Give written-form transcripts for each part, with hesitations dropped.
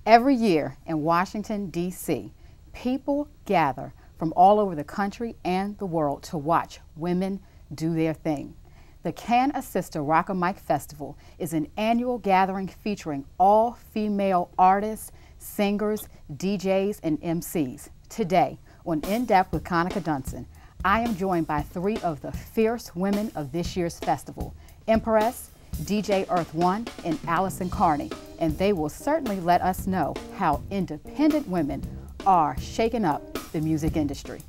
Every year in Washington, D.C., people gather from all over the country and the world to watch women do their thing. The Can a Sista Rock a Mic Festival is an annual gathering featuring all female artists, singers, DJs, and MCs. Today, on In Depth with Konkya Dunson, I am joined by three of the fierce women of this year's festival, Empress, DJ Earth 1, and Alison Carney, and they will certainly let us know how independent women are shaking up the music industry.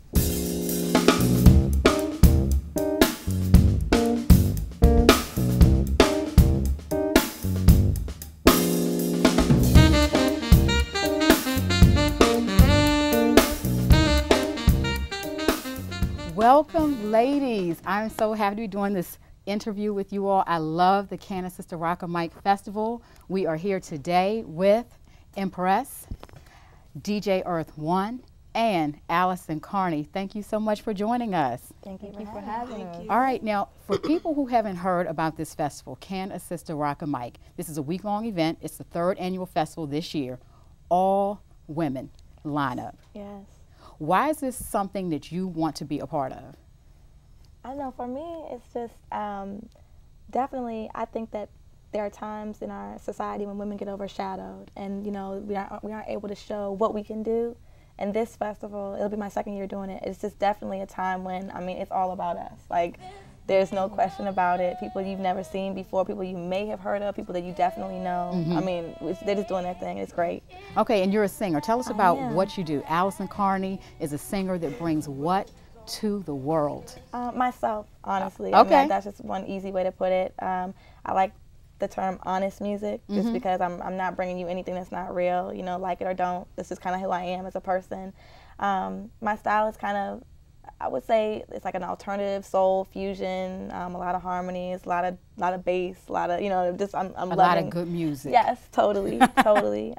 Welcome, ladies. I'm so happy to be doing this interview with you all. I love the Can a Sista Rock a Mic Festival. We are here today with Empress, DJ Earth 1, and Alison Carney. Thank you so much for joining us. Thank you for having us. All right, now for people who haven't heard about this festival, Can a Sista Rock a Mic, this is a week-long event. It's the third annual festival this year. All women lineup. Yes. Why is this something that you want to be a part of? I don't know, for me, it's just definitely, I think that there are times in our society when women get overshadowed and, you know, we aren't able to show what we can do. And this festival, it'll be my second year doing it, it's just definitely a time when, I mean, it's all about us. Like, there's no question about it. People you've never seen before, people you may have heard of, people that you definitely know. I mean, they're just doing their thing. It's great. Okay, and you're a singer. Tell us about what you do. Alison Carney is a singer that brings what to the world? Myself, honestly. Okay. I mean, that's just one easy way to put it. I like the term honest music just because I'm not bringing you anything that's not real, you know, like it or don't. This is kind of who I am as a person. My style is kind of, I would say it's like an alternative soul fusion, a lot of harmonies, a lot of bass, a lot of, you know, just I'm loving. A lot of good music. Yes, totally, totally.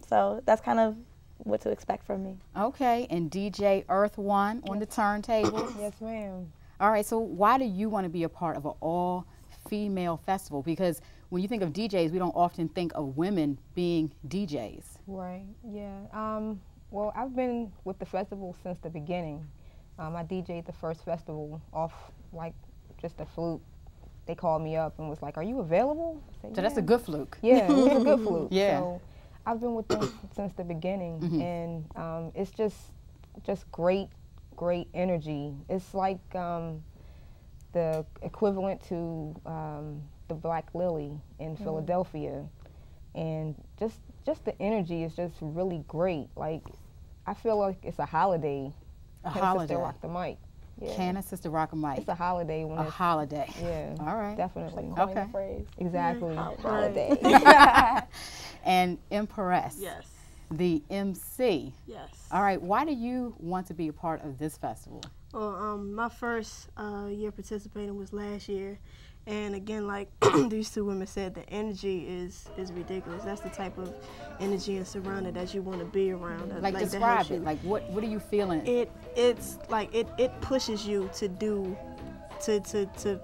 So that's kind of what to expect from me. Okay, and DJ Earth 1 on the turntable. Yes, ma'am. All right, so why do you want to be a part of an all-female festival? Because when you think of DJs, we don't often think of women being DJs. Right, yeah. Well, I've been with the festival since the beginning. I DJ'd the first festival off like just a fluke. They called me up and was like, "Are you available?" I said, so that's a good fluke. Yeah, it was a good fluke. Yeah. So I've been with them since the beginning, and it's just great energy. It's like the equivalent to the Black Lily in Philadelphia, and just the energy is just really great. Like, I feel like it's a holiday. A Can holiday. Sista Rock the Mic. Yeah. Can a Sista Rock a Mic? It's a holiday when it's holiday. Yeah. All right. Definitely. Like the phrase. Exactly. Holiday. And Empress. Yes. The MC. Yes. All right. Why do you want to be a part of this festival? Well, my first year participating was last year, and again, like these two women said, the energy is ridiculous. That's the type of energy and surrounding that you want to be around. Like describe it. Like what are you feeling? It's like it pushes you to do to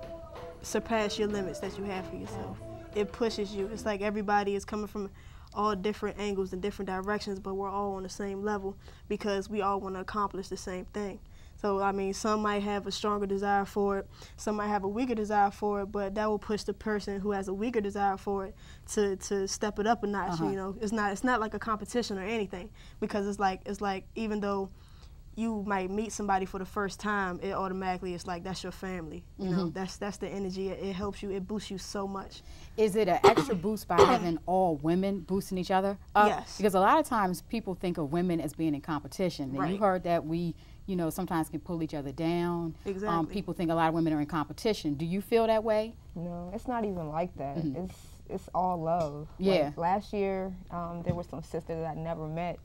surpass your limits that you have for yourself. It pushes you. It's like everybody is coming from all different angles and different directions, but we're all on the same level because we all want to accomplish the same thing. So, I mean, some might have a stronger desire for it, some might have a weaker desire for it, but that will push the person who has a weaker desire for it to step it up a notch. You know, it's not like a competition or anything, because it's like even though you might meet somebody for the first time, it automatically it's like that's your family. You know, that's the energy. It helps you. It boosts you so much. Is it an extra boost by having all women boosting each other up? Yes. Because a lot of times people think of women as being in competition. And right. You heard that we, you know, sometimes can pull each other down. Exactly. People think a lot of women are in competition. Do you feel that way? No, it's not even like that. It's all love. Yeah. Like last year, there was some sister that I never met.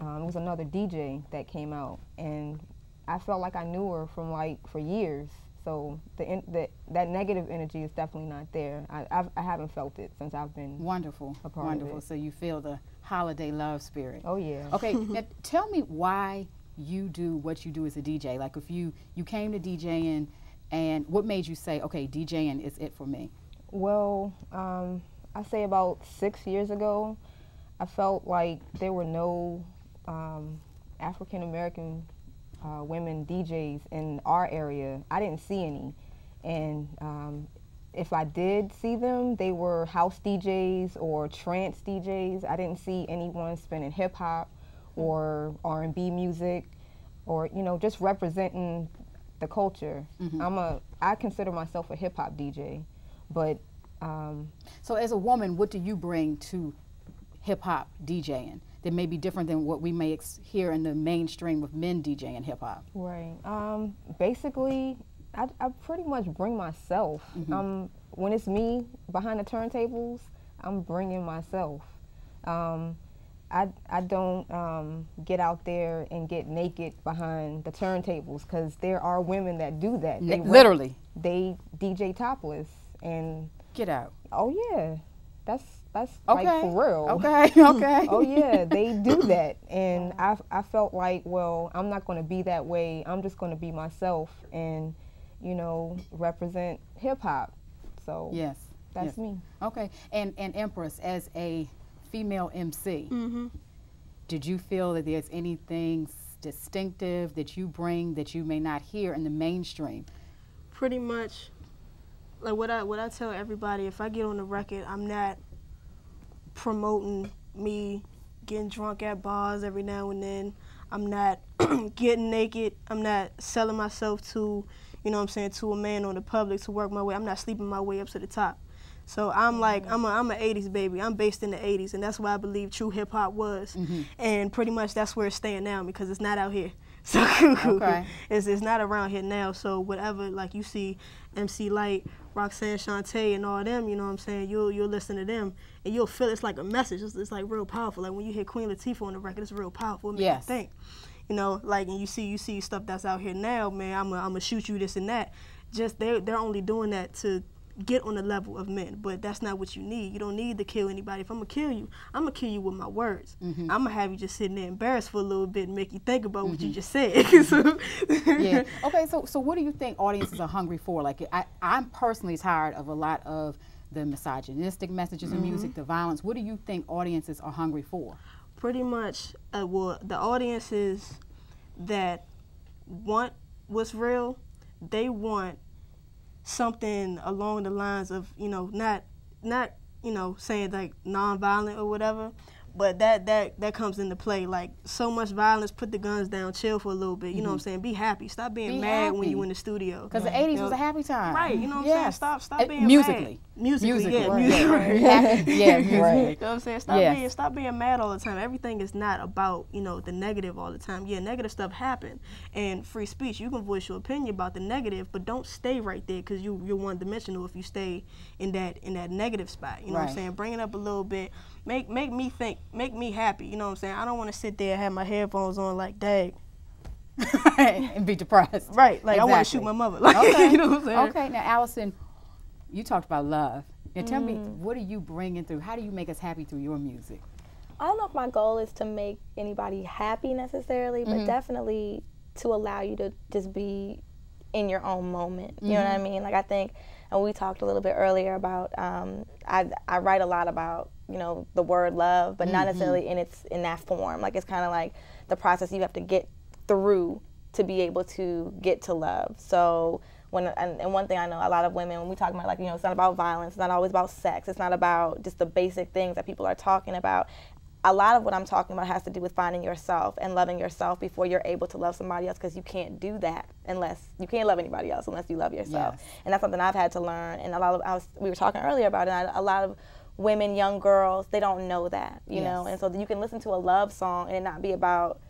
It was another DJ that came out, and I felt like I knew her from for years. So that negative energy is definitely not there. I haven't felt it since I've been wonderful, a part wonderful. of it. So you feel the holiday love spirit. Oh yeah. Okay, now tell me why you do what you do as a DJ. Like if you came to DJing, and what made you say, okay, DJing is it for me? Well, I say about 6 years ago, I felt like there were no African American women DJs in our area. I didn't see any, and if I did see them, they were house DJs or trance DJs. I didn't see anyone spinning hip hop or R&B music, or just representing the culture. I consider myself a hip hop DJ, but so as a woman, what do you bring to hip hop DJing that may be different than what we may hear in the mainstream of men DJing hip hop? Right. Basically, I pretty much bring myself. When it's me behind the turntables, I'm bringing myself. I don't get out there and get naked behind the turntables, because there are women that do that. Literally. They DJ topless and get out. Oh yeah, that's okay. like for real. Okay, okay. Oh yeah, they do that, and I felt like, well, I'm not going to be that way. I'm just going to be myself and represent hip hop. So yes, that's me. Okay, and Empress, as a female MC, did you feel that there's anything distinctive that you bring that you may not hear in the mainstream? Pretty much, like what I tell everybody, if I get on the record, I'm not promoting me getting drunk at bars every now and then. I'm not getting naked. I'm not selling myself to, to a man or the public to work my way. I'm not sleeping my way up to the top. So I'm like, I'm a 80s baby. I'm based in the 80s, and that's why I believe true hip hop was. And pretty much that's where it's staying now, because it's not out here. So okay. it's not around here now. So whatever, like you see MC Light, Roxanne Shante, and all them, you'll listen to them, and you'll feel it's like a message. It's like real powerful. Like when you hear Queen Latifah on the record, it's real powerful. It makes you think. And you see stuff that's out here now, man, I'm gonna shoot you this and that. Just they're only doing that to get on the level of men, but that's not what you need. You don't need to kill anybody. If I'm gonna kill you, I'm gonna kill you with my words. I'm gonna have you just sitting there embarrassed for a little bit and make you think about what you just said. Yeah. Okay, so what do you think audiences are hungry for? Like, I'm personally tired of a lot of the misogynistic messages in music, the violence. What do you think audiences are hungry for? Pretty much, well, the audiences that want what's real, they want something along the lines of, not saying like non-violent or whatever, but that comes into play. Like, so much violence, put the guns down, chill for a little bit, you know what I'm saying? Be happy. Stop being mad when you in the studio. Because the 80s was a happy time. Right, you know what I'm saying? Stop being musically. mad. Musically, yeah. Right. Music. Yeah, music. Right. You know what I'm saying? Stop being mad all the time. Everything is not about, the negative all the time. Yeah, negative stuff happen. And free speech, you can voice your opinion about the negative, but don't stay right there, because you're one-dimensional if you stay in that negative spot. You know what I'm saying? Bring it up a little bit. Make me think, make me happy. You know what I'm saying? I don't want to sit there and have my headphones on like, dang. And be depressed. Right. Like, exactly. I want to shoot my mother. Like, okay. You know what I'm saying? Okay. Now, Alison, you talked about love. Now, tell me, what are you bringing through? How do you make us happy through your music? I don't know if my goal is to make anybody happy necessarily, but definitely to allow you to just be in your own moment. You know what I mean? Like, I think, and we talked a little bit earlier about, I write a lot about, the word love, but not necessarily in that form. Like, it's kind of like the process you have to get through to be able to get to love. So and one thing I know, a lot of women, when we talk about, like, it's not about violence, it's not always about sex, it's not about just the basic things that people are talking about. A lot of what I'm talking about has to do with finding yourself and loving yourself before you're able to love somebody else, because you can't do that you can't love anybody else unless you love yourself. Yes. And that's something I've had to learn. And we were talking earlier about it, a lot of women, young girls, they don't know that, you know. And so you can listen to a love song and it not be about,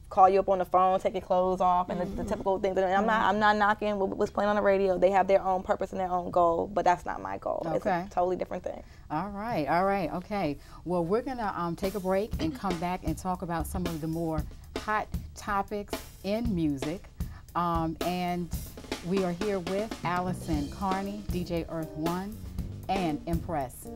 call you up on the phone, take your clothes off, and the typical things. And I'm not knocking what's playing on the radio. They have their own purpose and their own goal, but that's not my goal. Okay. It's a totally different thing. All right, okay. Well, we're gonna take a break and come back and talk about some of the more hot topics in music. And we are here with Alison Carney, DJ Earth One, and Empress.